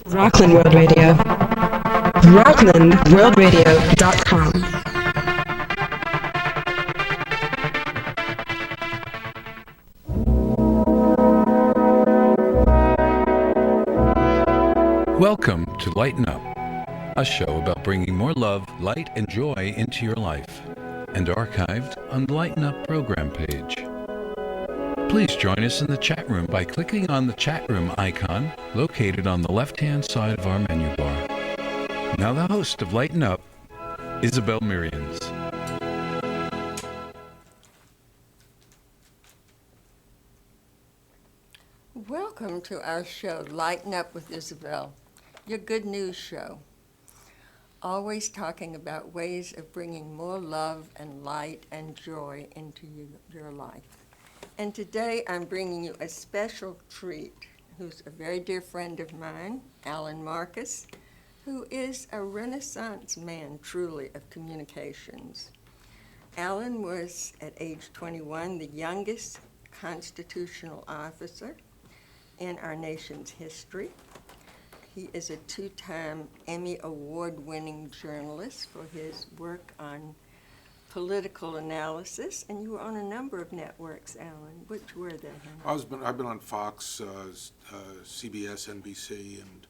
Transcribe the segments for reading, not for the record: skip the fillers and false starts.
Rockland World Radio. RocklandWorldRadio.com. Welcome to Lighten Up, a show about bringing more love, light, and joy into your life, and archived on the Lighten Up program page. Please join us in the chat room by clicking on the chat room icon located on the left-hand side of our menu bar. Now the host of Lighten Up, Isabel Merians. Welcome to our show, Lighten Up with Isabel, your good news show. Always talking about ways of bringing more love and light and joy into your life. And today I'm bringing you a special treat, who's a very dear friend of mine, Alan Marcus, who is a Renaissance man, truly, of communications. Alan was, at age 21, the youngest constitutional officer in our nation's history. He is a two-time Emmy Award-winning journalist for his work on political analysis, and you were on a number of networks, Alan. Which were they? I've been on Fox, CBS, NBC, and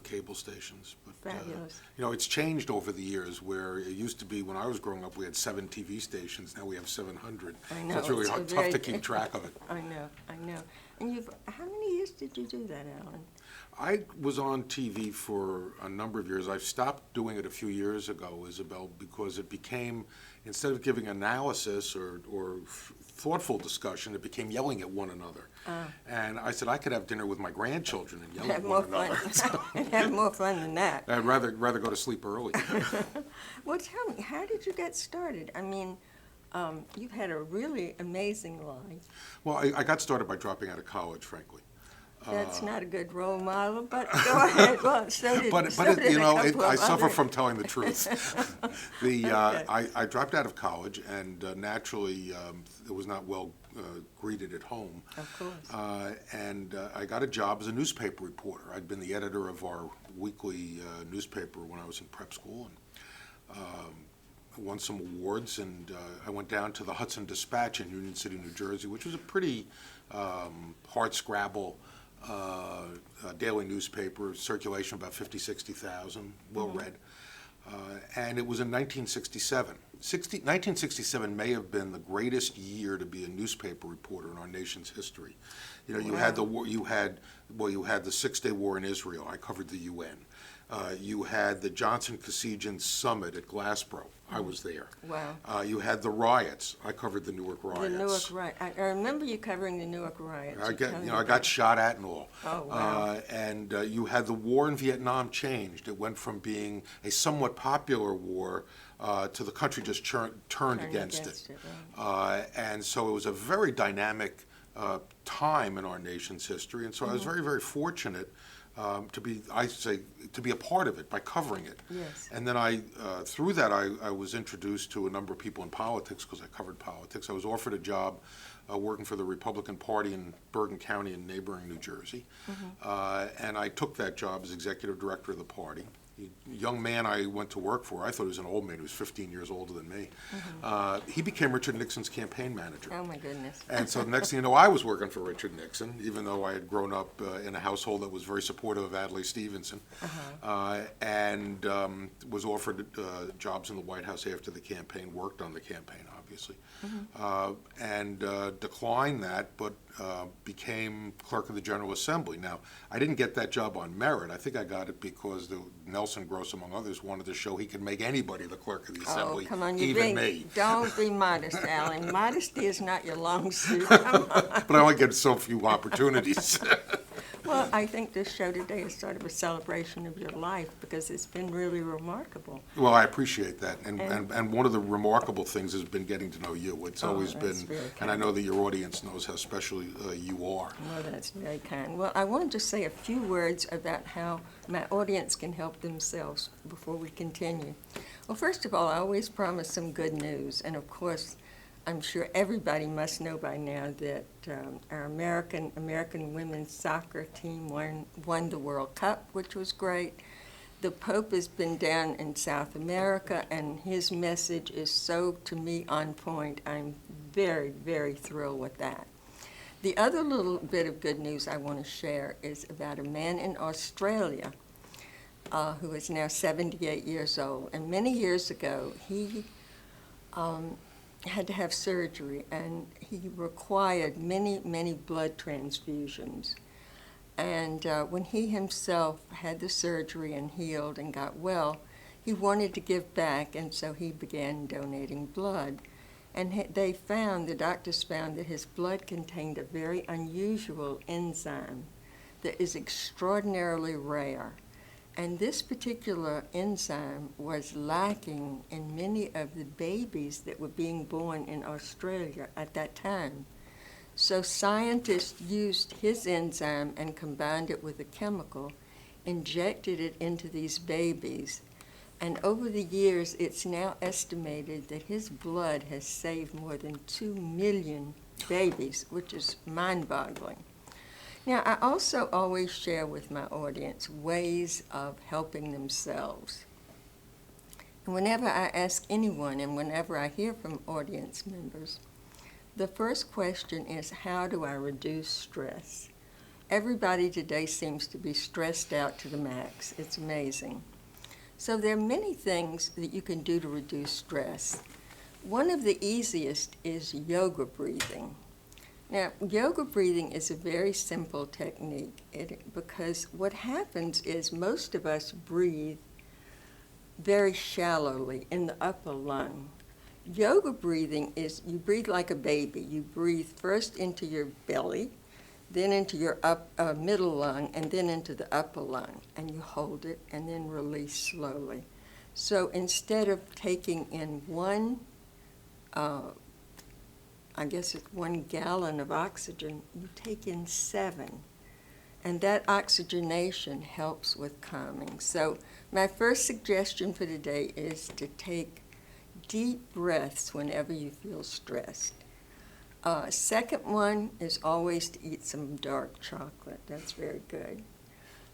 cable stations. But, Fabulous. It's changed over the years, where it used to be, when I was growing up, we had 7 TV stations. Now we have 700. I know. So it's really tough to keep track of it. I know. And how many years did you do that, Alan? I was on TV for a number of years. I stopped doing it a few years ago, Isabel, because it became, instead of giving analysis or thoughtful discussion, it became yelling at one another. And I said I could have dinner with my grandchildren and yell at one another. And have more fun than that. I'd rather go to sleep early. Well, tell me, how did you get started? I mean, you've had a really amazing life. Well, I got started by dropping out of college, frankly. That's not a good role model, but go ahead. Well, I suffer from telling the truth. Okay. I dropped out of college, and naturally, it was not well greeted at home. Of course. And I got a job as a newspaper reporter. I'd been the editor of our weekly newspaper when I was in prep school, and I won some awards. And I went down to the Hudson Dispatch in Union City, New Jersey, which was a pretty hard-scrabble daily newspaper, circulation about 60,000, well-read. And it was in 1967. 1967 may have been the greatest year to be a newspaper reporter in our nation's history. You had the war, you had the Six-Day War in Israel. I covered the UN. You had the Johnson-Kosygin Summit at Glassboro. I was there. Wow. You had the riots. I covered the Newark riots. The Newark riot. I remember you covering the Newark riots. I got shot at and all. Oh, wow. And you had the war in Vietnam changed. It went from being a somewhat popular war to the country just turned against it. Right. And so it was a very dynamic time in our nation's history. And so I was very, very fortunate to be a part of it by covering it. Yes. And then through that, I was introduced to a number of people in politics because I covered politics. I was offered a job working for the Republican Party in Bergen County in neighboring New Jersey. And I took that job as executive director of the party. The young man I went to work for, I thought he was an old man. He was 15 years older than me. He became Richard Nixon's campaign manager. Oh, my goodness. And so the next thing you know, I was working for Richard Nixon, even though I had grown up in a household that was very supportive of Adlai Stevenson, and was offered jobs in the White House after the campaign, worked on the campaign, obviously, and declined that, but became clerk of the General Assembly. Now, I didn't get that job on merit. I think I got it because Nelson Gross, among others, wanted to show he could make anybody the clerk of the Assembly, come on, even me. Don't be modest, Alan. Modesty is not your long suit. Come on. But I only get so few opportunities. Well, I think this show today is sort of a celebration of your life because it's been really remarkable. Well, I appreciate that. And one of the remarkable things has been getting to know you. It's always been, and I know that your audience knows how special you are. Well, that's very kind. Well, I wanted to say a few words about how my audience can help themselves before we continue. Well, first of all, I always promise some good news. And of course, I'm sure everybody must know by now that our American women's soccer team won the World Cup, which was great. The Pope has been down in South America, and his message is so, to me, on point. I'm very, very thrilled with that. The other little bit of good news I want to share is about a man in Australia who is now 78 years old. And many years ago, he had to have surgery, and he required many, many blood transfusions. And when he himself had the surgery and healed and got well, he wanted to give back, and so he began donating blood. And the doctors found that his blood contained a very unusual enzyme that is extraordinarily rare. And this particular enzyme was lacking in many of the babies that were being born in Australia at that time. So scientists used his enzyme and combined it with a chemical, injected it into these babies, and over the years it's now estimated that his blood has saved more than 2 million babies, which is mind-boggling. Now, I also always share with my audience ways of helping themselves. And whenever I ask anyone, and whenever I hear from audience members, the first question is, how do I reduce stress? Everybody today seems to be stressed out to the max. It's amazing. So there are many things that you can do to reduce stress. One of the easiest is yoga breathing. Now, yoga breathing is a very simple technique because what happens is most of us breathe very shallowly in the upper lung. Yoga breathing is, you breathe like a baby. You breathe first into your belly, then into your middle lung, and then into the upper lung. And you hold it and then release slowly. So instead of taking in one, I guess it's 1 gallon of oxygen, you take in 7. And that oxygenation helps with calming. So my first suggestion for today is to take deep breaths whenever you feel stressed. Second one is always to eat some dark chocolate. That's very good.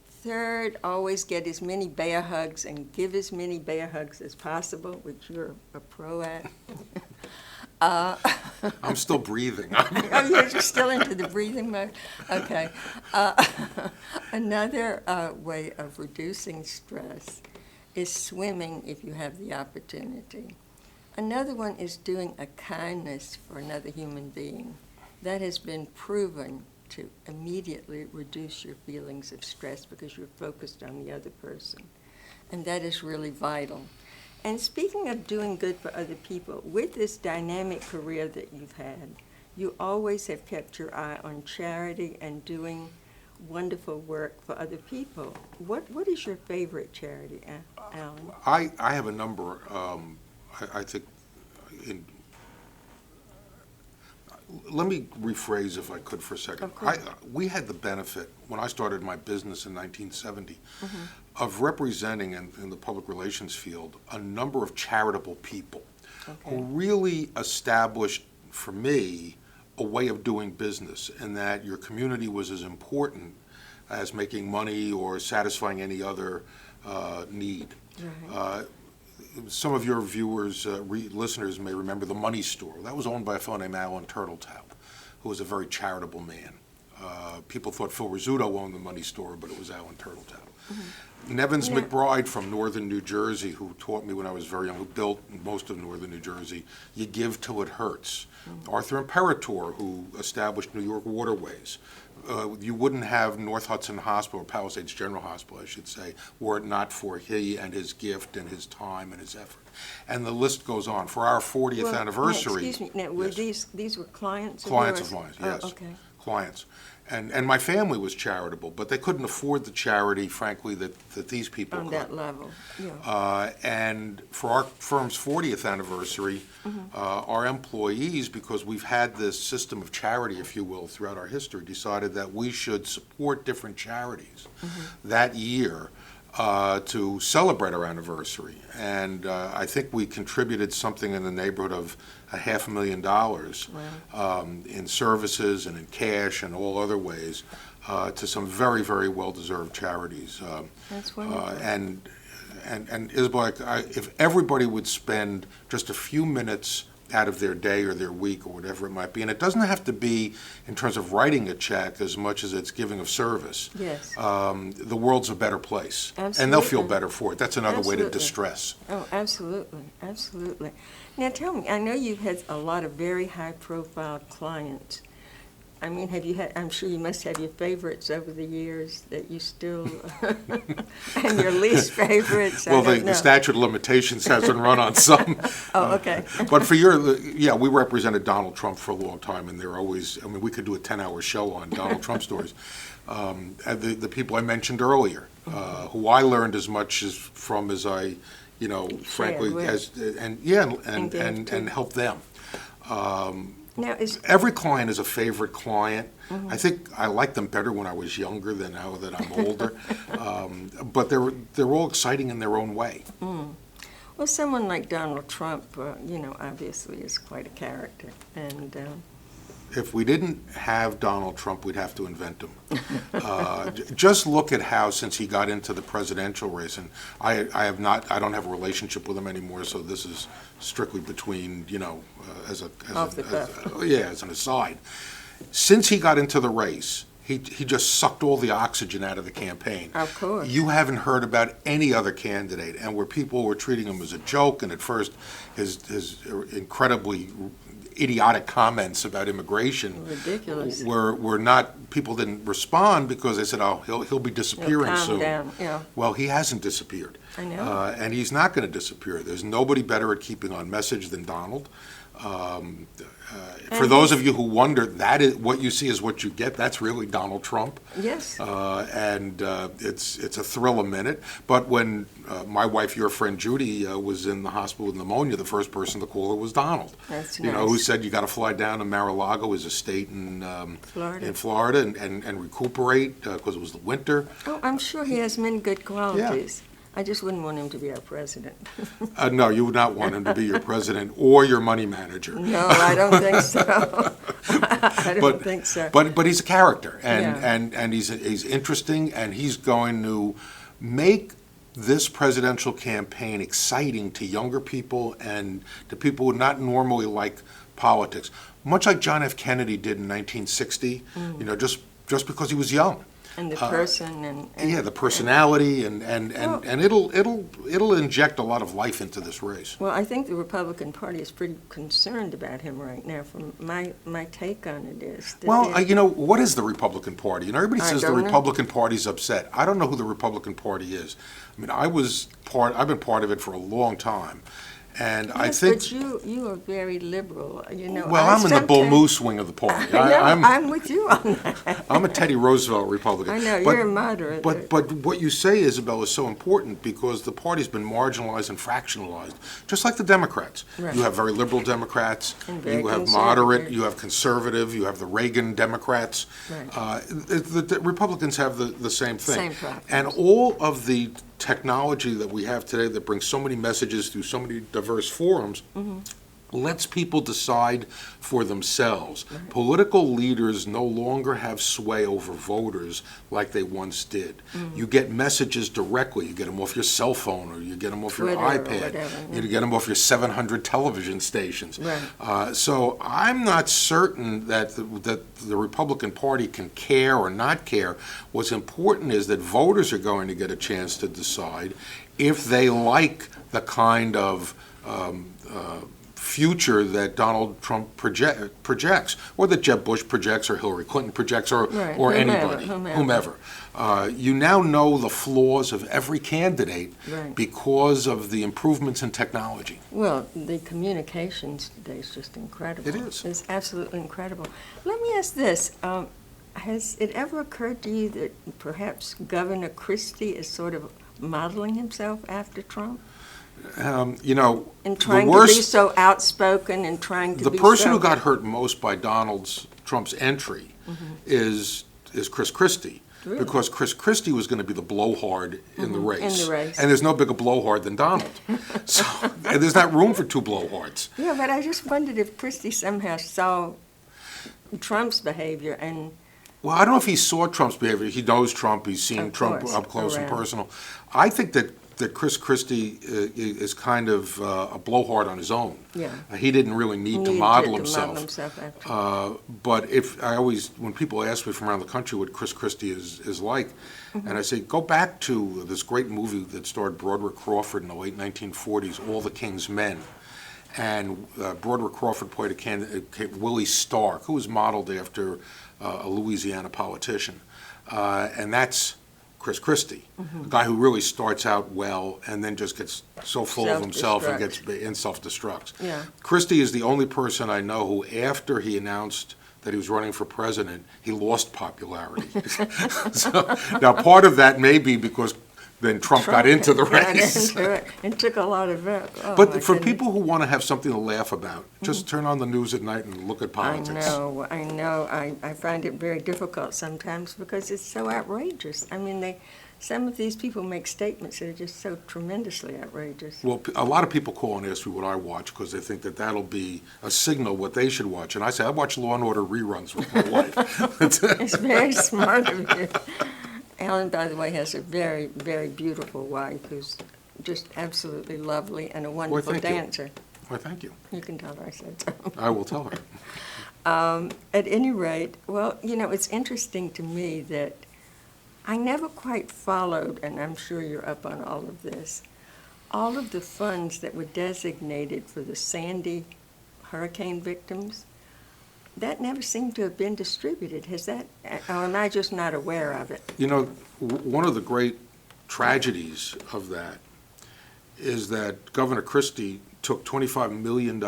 Third, always get as many bear hugs and give as many bear hugs as possible, which you're a pro at. I'm still breathing. Oh, you're still into the breathing mode? Okay. Another way of reducing stress is swimming if you have the opportunity. Another one is doing a kindness for another human being. That has been proven to immediately reduce your feelings of stress because you're focused on the other person. And that is really vital. And speaking of doing good for other people, with this dynamic career that you've had, you always have kept your eye on charity and doing wonderful work for other people. What is your favorite charity, Alan? I have a number. I think, let me rephrase if I could for a second. We had the benefit, when I started my business in 1970, of representing in the public relations field a number of charitable people who really established, for me, a way of doing business, and that your community was as important as making money or satisfying any other need. Right. Some of your viewers, listeners may remember the Money Store. That was owned by a fellow named Alan Turtletop, who was a very charitable man. People thought Phil Rizzuto owned the Money Store, but it was Alan Turtletop. Nevins McBride from northern New Jersey, who taught me when I was very young, who built most of northern New Jersey, You Give Till It Hurts. Arthur Imperator, who established New York Waterways. You wouldn't have North Hudson Hospital, or Palisades General Hospital, I should say, were it not for he and his gift and his time and his effort. And the list goes on. For our 40th anniversary... Excuse me, now, were these were clients of Clients yours? of mine, yes. Oh, okay. Clients. And my family was charitable, but they couldn't afford the charity, frankly, that these people On could. that level, yeah. And for our firm's 40th anniversary, our employees, because we've had this system of charity, if you will, throughout our history, decided that we should support different charities that year to celebrate our anniversary. And I think we contributed something in the neighborhood of $500,000 in services and in cash and all other ways to some very, very well-deserved charities. That's wonderful. And Isabel, if everybody would spend just a few minutes out of their day or their week or whatever it might be, and it doesn't have to be in terms of writing a check as much as it's giving of service. Yes. The world's a better place. Absolutely. And they'll feel better for it. That's another way to Absolutely. distress. Oh, absolutely, absolutely. Now tell me, I know you've had a lot of very high-profile clients. I mean, I'm sure you must have your favorites over the years that you still, and your least favorites. Well, the statute of limitations hasn't run on some. Oh, okay. But we represented Donald Trump for a long time, and they're always, we could do a 10-hour show on Donald Trump stories. The people I mentioned earlier, who I learned as much from as I, frankly, and help them. Now, Every client is a favorite client. I think I liked them better when I was younger than now that I'm older. But they're all exciting in their own way. Well, someone like Donald Trump, obviously is quite a character. And if we didn't have Donald Trump, we'd have to invent him. Just look at how, since he got into the presidential race, and I don't have a relationship with him anymore, so this is strictly between, as an aside. Since he got into the race, he just sucked all the oxygen out of the campaign. Of course. You haven't heard about any other candidate, and where people were treating him as a joke, and at first his incredibly idiotic comments about immigration ridiculous. Were not, people didn't respond because they said, oh, he'll be disappearing calm soon. down, yeah. Well, he hasn't disappeared. I know. And he's not going to disappear. There's nobody better at keeping on message than Donald. For those of you who wonder, that is what you see is what you get. That's really Donald Trump. Yes. And it's a thrill a minute. But when my wife, your friend Judy, was in the hospital with pneumonia, the first person to call her was Donald. That's nice. Who said you got to fly down to Mar-a-Lago, his estate in Florida, and recuperate because it was the winter. Oh, I'm sure he has many good qualities. Yeah. I just wouldn't want him to be our president. No, you would not want him to be your president or your money manager. No, I don't think so. I don't think so. But he's a character, and he's interesting, and he's going to make this presidential campaign exciting to younger people and to people who not normally like politics, much like John F. Kennedy did in 1960. Just because he was young. And the person and the personality and it'll inject a lot of life into this race. Well, I think the Republican Party is pretty concerned about him right now. From my take on it is. What is the Republican Party? Everybody says the Republican Party's upset. I don't know who the Republican Party is. I've been part of it for a long time. And I think, but you are very liberal, Well, I'm in the Bull Moose wing of the party. I'm with you on that. I'm a Teddy Roosevelt Republican. I know, you're a moderate. But what you say, Isabel, is so important because the party's been marginalized and fractionalized, just like the Democrats. Right. You have very liberal Democrats, you have moderate, you have conservative, you have the Reagan Democrats. Right. The Republicans have the same thing. Same problem. And all of the technology that we have today that brings so many messages through so many diverse forums lets people decide for themselves. Right. Political leaders no longer have sway over voters like they once did. You get messages directly. You get them off your cell phone or you get them off your iPad. You get them off your 700 television stations. Right. So I'm not certain that the Republican Party can care or not care. What's important is that voters are going to get a chance to decide if they like the kind of future that Donald Trump projects, or that Jeb Bush projects, or Hillary Clinton projects, or whomever. You now know the flaws of every candidate because of the improvements in technology. Well, the communications today is just incredible. It is. It's absolutely incredible. Let me ask this. Has it ever occurred to you that perhaps Governor Christie is sort of modeling himself after Trump? And trying to be so outspoken and trying to be the person who got hurt most by Trump's entry is Chris Christie. Really? because Chris Christie was going to be the blowhard in the race. In the race. And there's no bigger blowhard than Donald. So, and there's not room for two blowhards. Yeah, but I just wondered if Christie somehow saw Trump's behavior and Well, I don't know if he saw Trump's behavior. He knows Trump. He's seen Of Trump course, up close and around. personal. I think that Chris Christie is kind of a blowhard on his own. Yeah. He didn't really need to needed model to himself. model himself after. But when people ask me from around the country what Chris Christie is like, Mm-hmm. and I say, go back to this great movie that starred Broderick Crawford in the late 1940s, All the King's Men. And Broderick Crawford played a candidate, Willie Stark, who was modeled after a Louisiana politician. And that's Chris Christie, a guy who really starts out well and then just gets so full of himself and gets and self-destructs. Yeah. Christie is the only person I know who, after he announced that he was running for president, he lost popularity. So, now, part of that may be because then Trump got into the got race. into it and took a lot of it. Oh, my But for goodness. people who want to have something to laugh about, just turn on the news at night and look at I politics. know. I find it very difficult sometimes because it's so outrageous. I mean, some of these people make statements that are just so tremendously outrageous. Well, a lot of people call and ask me what I watch because they think that that'll be a signal what they should watch. And I say, I watch Law and Order reruns with my wife. It's very smart of you. Alan, by the way, has a very, very beautiful wife who's just absolutely lovely and a wonderful thank you. dancer. Why, thank you. You can tell her I said so. I will tell her. At any rate, well, it's interesting to me that I never quite followed, and I'm sure you're up on all of this, all of the funds that were designated for the Sandy hurricane victims. That never seemed to have been distributed. Has that, or am I just not aware of it? One of the great tragedies of that is that Governor Christie took $25 million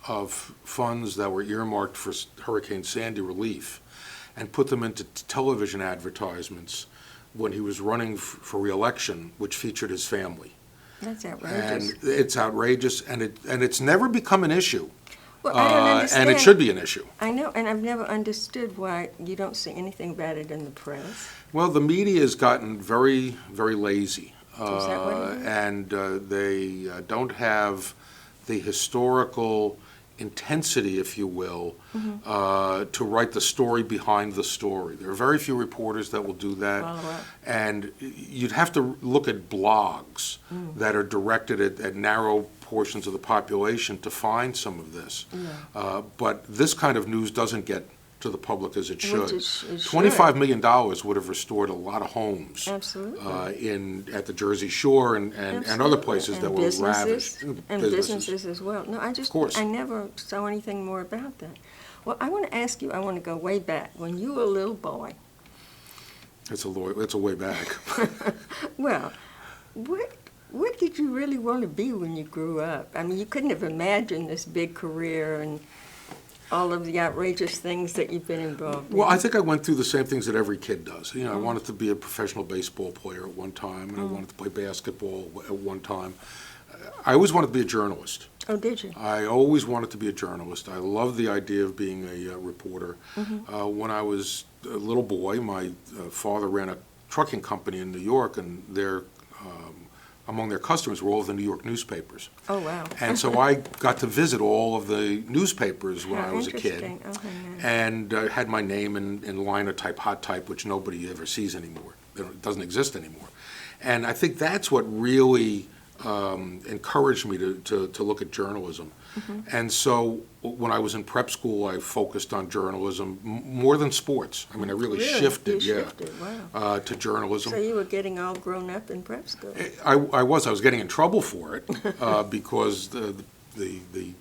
of funds that were earmarked for Hurricane Sandy relief and put them into television advertisements when he was running for re-election, which featured his family. That's outrageous. And it's outrageous, and it's never become an issue. Well, I don't understand. And it should be an issue. I know, and I've never understood why you don't see anything about it in the press. Well, the media has gotten very, very lazy. Is that what it is? And they don't have the historical intensity, if you will, to write the story behind the story. There are very few reporters that will do that. Follow up. And you'd have to look at blogs that are directed at narrow portions of the population to find some of this. Yeah. But this kind of news doesn't get to the public as it should. Which it should. $25 million would have restored a lot of homes. Absolutely. At the Jersey Shore and other places that were ravaged. And businesses as well. No, Of course. I never saw anything more about that. Well, I want to ask you, I want to go way back. When you were a little boy, It's a way back. well, what did you really want to be when you grew up? I mean, you couldn't have imagined this big career and all of the outrageous things that you've been involved in. Well, I think I went through the same things that every kid does. I wanted to be a professional baseball player at one time, and I wanted to play basketball at one time. I always wanted to be a journalist. Oh, did you? I always wanted to be a journalist. I loved the idea of being a reporter. When I was a little boy, my father ran a trucking company in New York, and among their customers were all of the New York newspapers. Oh, wow. And so I got to visit all of the newspapers when I was a kid. Interesting. Okay, nice. And had my name in linotype, hot type, which nobody ever sees anymore. It doesn't exist anymore. And I think that's what really encouraged me to look at journalism. And so when I was in prep school, I focused on journalism more than sports. I mean, I really shifted, Wow. to journalism. So you were getting all grown up in prep school. I was getting in trouble for it because the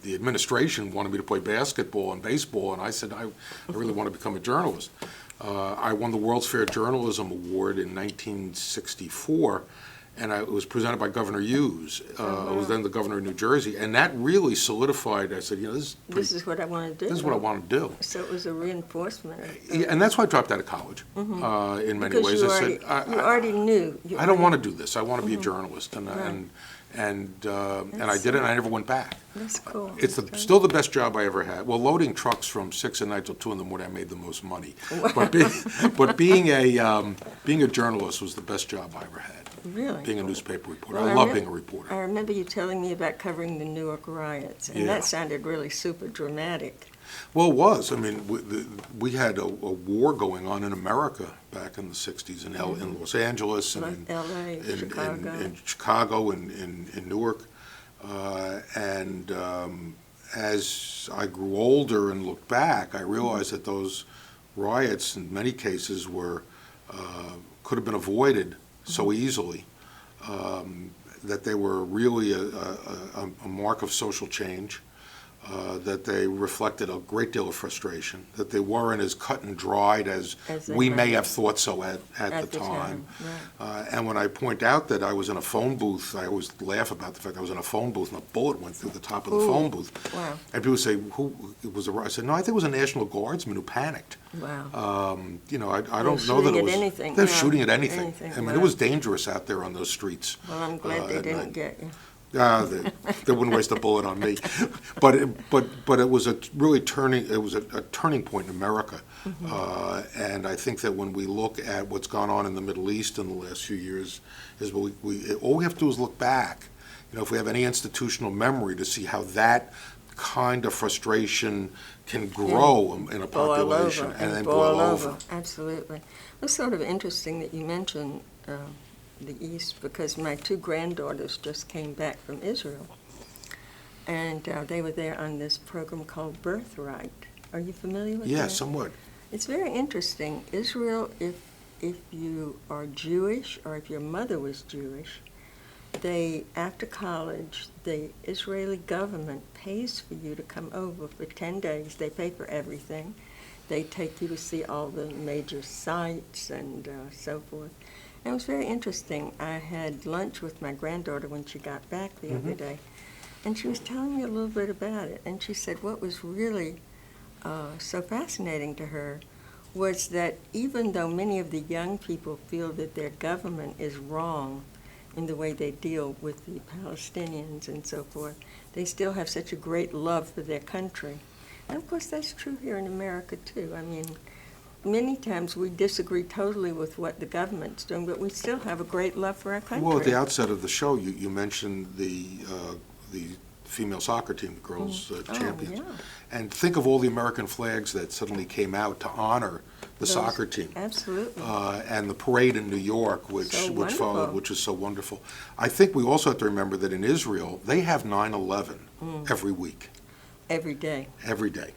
administration wanted me to play basketball and baseball, and I said, I really want to become a journalist. I won the World's Fair Journalism Award in 1964, and it was presented by Governor Hughes, who was then the governor of New Jersey, and that really solidified. I said, this is what I want to do. This is what I want to do. So it was a reinforcement. Yeah, and that's why I dropped out of college. In many Because ways, you I said, already knew. I don't want to do this. I want to be a journalist, and And I did it, and I never went back. That's cool. It's still the best job I ever had. Well, loading trucks from 6 at night till 2 in the morning, I made the most money. But being a journalist was the best job I ever had. Really? Being a newspaper reporter. Well, I love being a reporter. I remember you telling me about covering the Newark riots, and Yeah. that sounded really super dramatic. Well, it was. I mean, we had a war going on in America back in the 60s in Los Angeles and in L.A., Chicago. in Chicago and in Newark. As I grew older and looked back, I realized that those riots, in many cases, could have been avoided so easily. That they were really a mark of social change. That they reflected a great deal of frustration, that they weren't as cut and dried as we may have thought so at the time. Right. And when I point out that I was in a phone booth, I always laugh about the fact I was in a phone booth and a bullet went through the top of the phone booth. Wow. And people say, who it was? I said, no, I think it was a National Guardsman who panicked. Wow. I don't know that it was. Anything. They're shooting at anything. I mean, wow. it was dangerous out there on those streets. Well, I'm glad they didn't get you. They wouldn't waste a bullet on me, but it was a really turning point in America, and I think that when we look at what's gone on in the Middle East in the last few years, is all we have to do is look back. If we have any institutional memory to see how that kind of frustration can grow in a population and then boil over. Absolutely. It's sort of interesting that you mentioned the East, because my 2 granddaughters just came back from Israel, and they were there on this program called Birthright. Are you familiar with that? Yeah, somewhat. It's very interesting. Israel, if you are Jewish or if your mother was Jewish, after college, the Israeli government pays for you to come over for 10 days. They pay for everything. They take you to see all the major sites and so forth. It was very interesting. I had lunch with my granddaughter when she got back the other day, and she was telling me a little bit about it. And she said what was really so fascinating to her was that even though many of the young people feel that their government is wrong in the way they deal with the Palestinians and so forth, they still have such a great love for their country. And of course that's true here in America too. I mean, many times we disagree totally with what the government's doing, but we still have a great love for our country. Well, at the outset of the show, you mentioned the female soccer team, the girls' champions. Yeah. And think of all the American flags that suddenly came out to honor the soccer team. Absolutely. And the parade in New York, which So followed, which is so wonderful. I think we also have to remember that in Israel, they have 9/11 every week. Every day. Every day,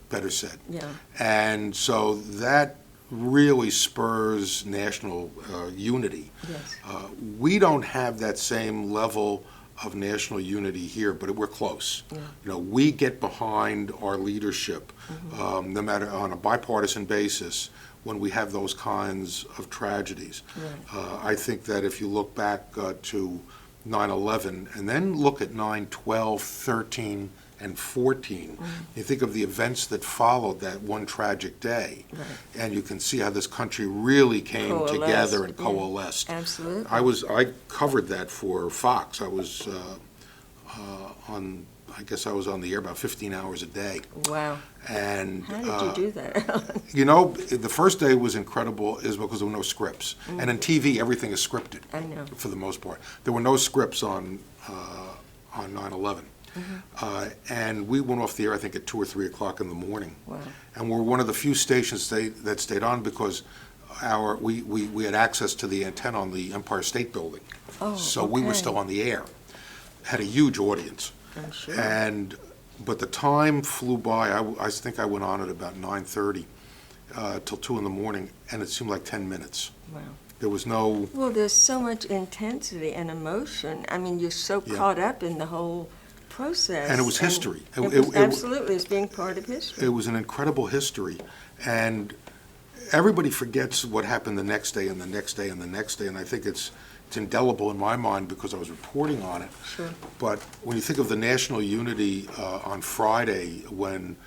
better said. Yeah. And so that really spurs national unity. Yes. We don't have that same level of national unity here, but we're close. Yeah. We get behind our leadership, no matter on a bipartisan basis, when we have those kinds of tragedies. Right. I think that if you look back to 9/11 and then look at 9/12, 13, and 14, you think of the events that followed that one tragic day, and you can see how this country really came together and coalesced. Absolutely. I covered that for Fox. I was I guess I was on the air about 15 hours a day. Wow. And how did you do that? The first day was incredible is because there were no scripts. And in TV, everything is scripted. I know. For the most part. There were no scripts on 9/11. And we went off the air, I think, at 2 or 3 o'clock in the morning. Wow. And we're one of the few stations that stayed on because we had access to the antenna on the Empire State Building. Oh, so we were okay. still on the air. Had a huge audience. I'm sure. But the time flew by. I think I went on at about 9:30 till 2 in the morning, and it seemed like 10 minutes. Wow. There was no... Well, there's so much intensity and emotion. I mean, you're so caught up in the whole process. And it was history. Absolutely, it's being part of history. It was an incredible history. And everybody forgets what happened the next day and the next day and the next day, and I think it's indelible in my mind because I was reporting on it. Sure. But when you think of the national unity on Friday when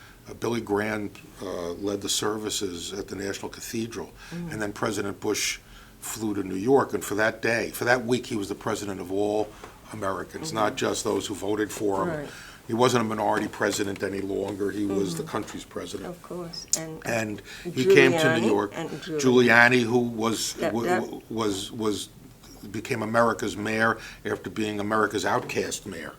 Billy Graham led the services at the National Cathedral, and then President Bush flew to New York, and for that day, for that week, he was the president of all Americans, not just those who voted for him. Right. He wasn't a minority president any longer. He was the country's president. Of course. And he came to New York. And Giuliani, who became America's mayor after being America's outcast mayor,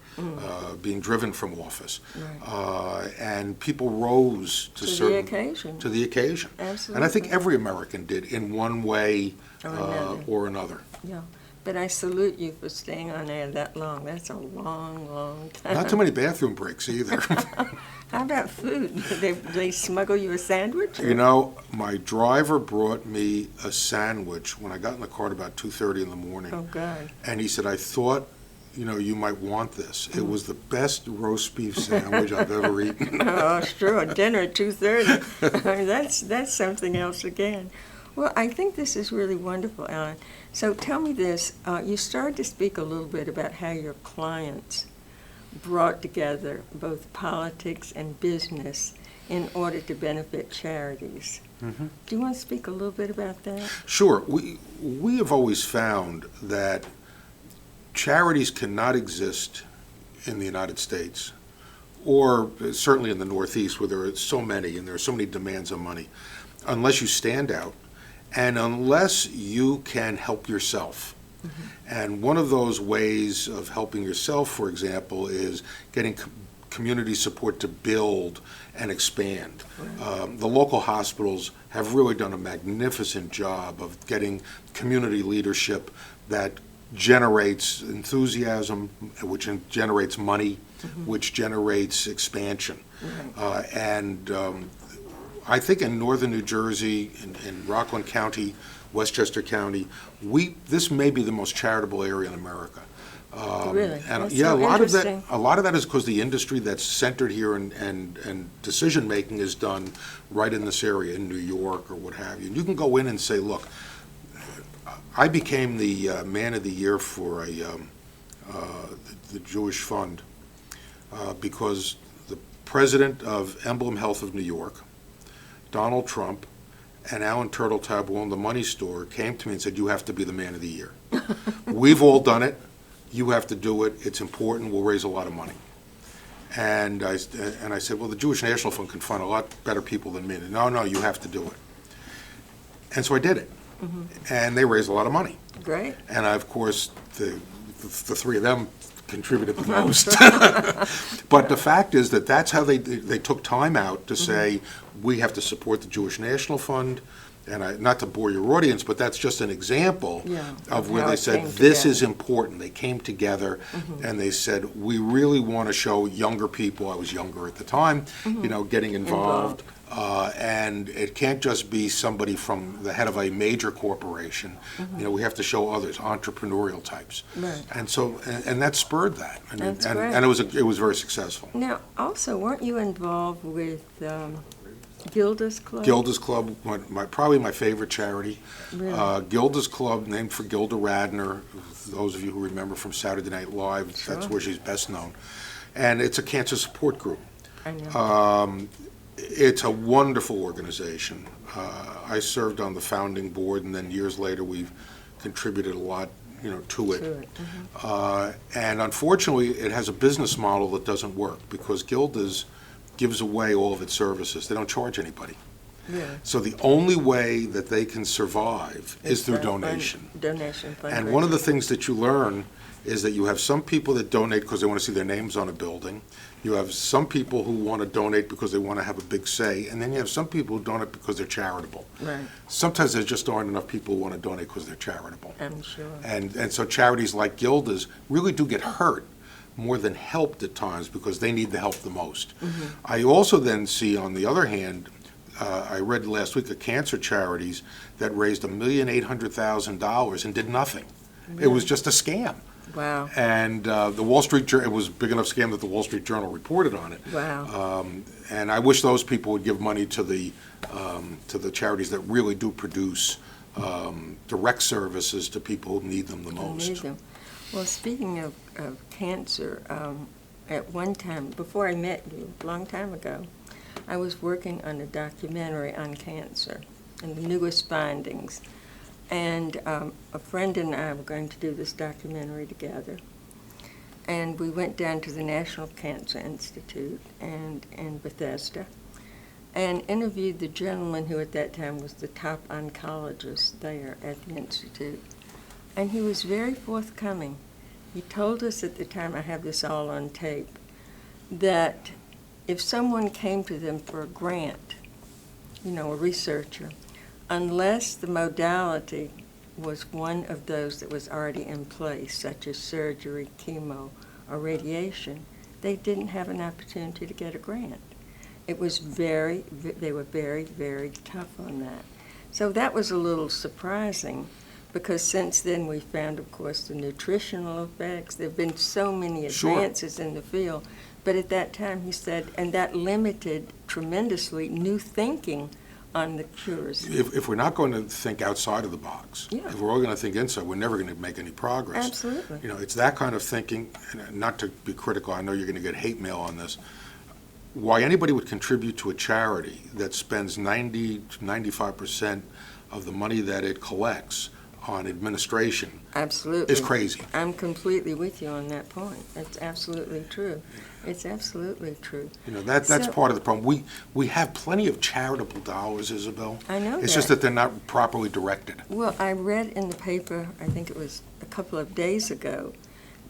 being driven from office. Right. And people rose to the occasion. To the occasion. Absolutely. And I think every American did in one way or another. Yeah. But I salute you for staying on air that long. That's a long, long time. Not too many bathroom breaks either. How about food? They smuggle you a sandwich? You know, my driver brought me a sandwich when I got in the car at about 2:30 in the morning. Oh, God. And he said, I thought, you might want this. It was the best roast beef sandwich I've ever eaten. Oh, it's true. A dinner at 2:30. I mean, that's something else again. Well, I think this is really wonderful, Alan. So tell me this. You started to speak a little bit about how your clients brought together both politics and business in order to benefit charities. Mm-hmm. Do you want to speak a little bit about that? Sure. We have always found that charities cannot exist in the United States, or certainly in the Northeast, where there are so many and there are so many demands on money, unless you stand out and unless you can help yourself. Mm-hmm. And one of those ways of helping yourself, for example, is getting community support to build and expand. Right. The local hospitals have really done a magnificent job of getting community leadership that generates enthusiasm, which generates money, which generates expansion. Mm-hmm. I think in northern New Jersey, in Rockland County, Westchester County, this may be the most charitable area in America. Really? And That's yeah, so a lot of that is because the industry that's centered here and decision making is done right in this area, in New York or what have you. And you can go in and say, look, I became the man of the year for the Jewish Fund because the president of Emblem Health of New York, Donald Trump, and Alan Turtletop, who owned the money store, came to me and said, you have to be the man of the year. We've all done it. You have to do it. It's important. We'll raise a lot of money. And I said, well, the Jewish National Fund can fund a lot better people than me. And, no, you have to do it. And so I did it. Mm-hmm. And they raised a lot of money. Great. And of course, the three of them contributed the most. But the fact is that's how they took time out to say, we have to support the Jewish National Fund. And not to bore your audience, but that's just an example of where they said, this is important. They came together and they said, we really want to show younger people, I was younger at the time, getting involved. And it can't just be somebody from the head of a major corporation. We have to show others, entrepreneurial types. Right. And so, and that spurred that. That's and great. And it was very successful. Now, also, weren't you involved with Gilda's Club? Gilda's Club, probably my favorite charity. Really? Gilda's Club, named for Gilda Radner, those of you who remember from Saturday Night Live, Sure. That's where she's best known. And it's a cancer support group. I know. It's a wonderful organization. I served on the founding board, and then years later we've contributed a lot to it. And unfortunately, it has a business model that doesn't work because Gilda's gives away all of its services. They don't charge anybody. Yeah. So the only way that they can survive is through donation. Donation fundraising. And one of the things that you learn is that you have some people that donate because they want to see their names on a building. You have some people who want to donate because they want to have a big say. And then you have some people who donate because they're charitable. Right. Sometimes there just aren't enough people who want to donate because they're charitable. I'm sure. And so charities like Gilda's really do get hurt more than helped at times because they need the help the most. I also then see, on the other hand, I read last week of cancer charities that raised $1,800,000 and did nothing. It was just a scam. Wow. And the Wall Street Journal, it was a big enough scam that the Wall Street Journal reported on it. Wow. And I wish those people would give money to the charities that really do produce direct services to people who need them the most. Need them. Well, speaking of cancer, at one time, before I met you, a long time ago, I was working on a documentary on cancer and the newest findings. And a friend and I were going to do this documentary together. And we went down to the National Cancer Institute and in Bethesda and interviewed the gentleman who at that time was the top oncologist there at the Institute. And he was very forthcoming. He told us at the time, I have this all on tape, that if someone came to them for a grant, a researcher, unless the modality was one of those that was already in place, such as surgery, chemo, or radiation, they didn't have an opportunity to get a grant. They were very, very tough on that. So that was a little surprising, because since then we found, of course, the nutritional effects. There have been so many advances in the field. But at that time, he said, and that limited tremendously new thinking on the cures. If we're not going to think outside of the box, if we're all going to think inside, we're never going to make any progress. Absolutely. It's that kind of thinking, and not to be critical, I know you're going to get hate mail on this, why anybody would contribute to a charity that spends 90 to 95% of the money that it collects on administration absolutely is crazy. I'm completely with you on that point. It's absolutely true. It's absolutely true. That's part of the problem. We have plenty of charitable dollars, Isabel. I know It's just that they're not properly directed. Well, I read in the paper, I think it was a couple of days ago,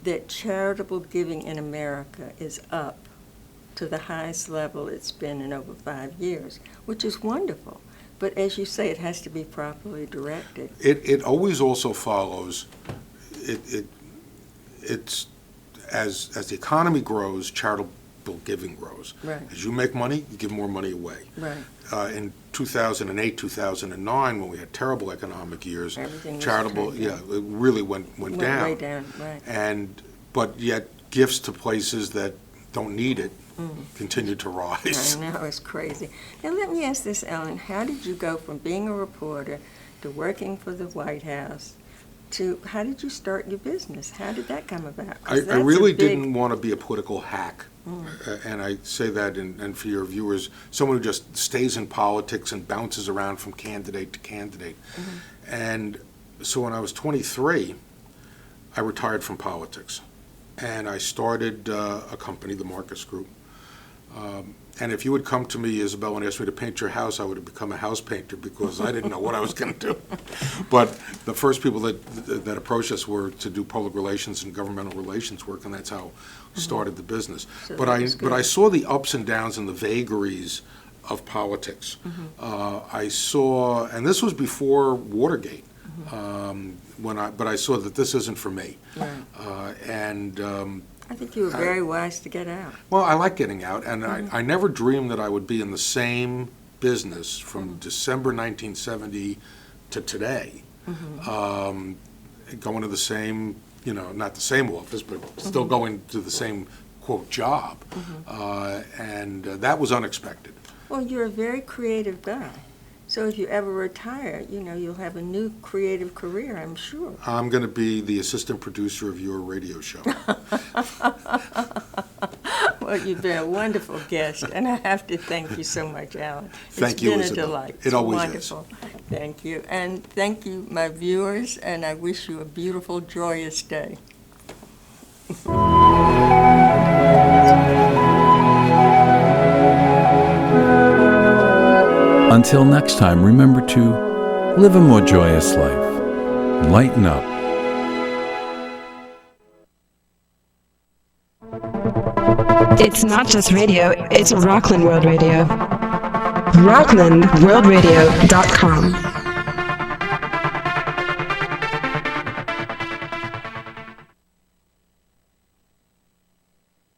that charitable giving in America is up to the highest level it's been in over 5 years, which is wonderful. But as you say, it has to be properly directed. It always also follows, it's as the economy grows, charitable giving grows. Right. As you make money, you give more money away. Right. In 2008, 2009, when we had terrible economic years, Everything charitable, it really went down. Way down, right. But yet gifts to places that don't need it continue to rise. I know, it's crazy. Now let me ask this, Ellen. How did you go from being a reporter to working for the White House to how did you start your business? How did that come about? I really didn't want to be a political hack. And I say that, and for your viewers, someone who just stays in politics and bounces around from candidate to candidate. And so when I was 23, I retired from politics. And I started a company, the Marcus Group. And if you would come to me, Isabel, and ask me to paint your house, I would have become a house painter because I didn't know what I was going to do. But the first people that approached us were to do public relations and governmental relations work, and that's how we started the business. So but I saw the ups and downs and the vagaries of politics. I saw, and this was before Watergate. But I saw that this isn't for me. Right. I think you were very wise to get out. Well, I like getting out, and I never dreamed that I would be in the same business from December 1970 to today, going to the same, not the same office, but still going to the same, quote, job, and that was unexpected. Well, you're a very creative guy. So if you ever retire, you'll have a new creative career, I'm sure. I'm going to be the assistant producer of your radio show. Well, you've been a wonderful guest, and I have to thank you so much, Alan. Thank you, Isabel. It's been a delight. It always wonderful. Thank you. And thank you, my viewers, and I wish you a beautiful, joyous day. Until next time, remember to live a more joyous life. Lighten up. It's not just radio, it's Rockland World Radio. RocklandWorldRadio.com